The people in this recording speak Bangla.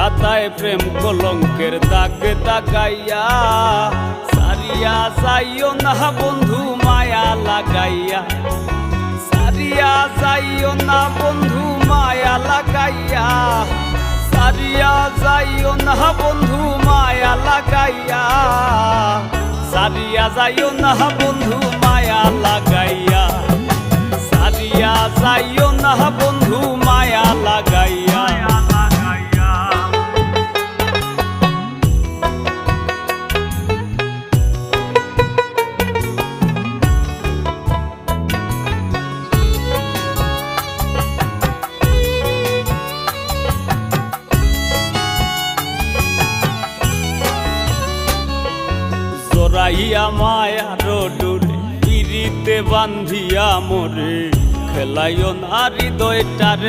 খাতায় প্রেম কলঙ্কের দাগ দাগাইয়া সারিয়া যাইও না বন্ধু মায়া লাগাইয়া সারিয়া যাইও না বন্ধু মায়া লাগাইয়া সারিয়া যাইও না বন্ধু মায়া লাগাইয়া সারিয়া যাইও না বন্ধু মায়া লাগাইয়া সারিয়া যাইও না বন্ধু মায়া লাগাইয়া জড়াইয়া মায়ার ডোরে পিরিতে বান্ধিয়া মোরে খেলাইও না হৃদয়টারে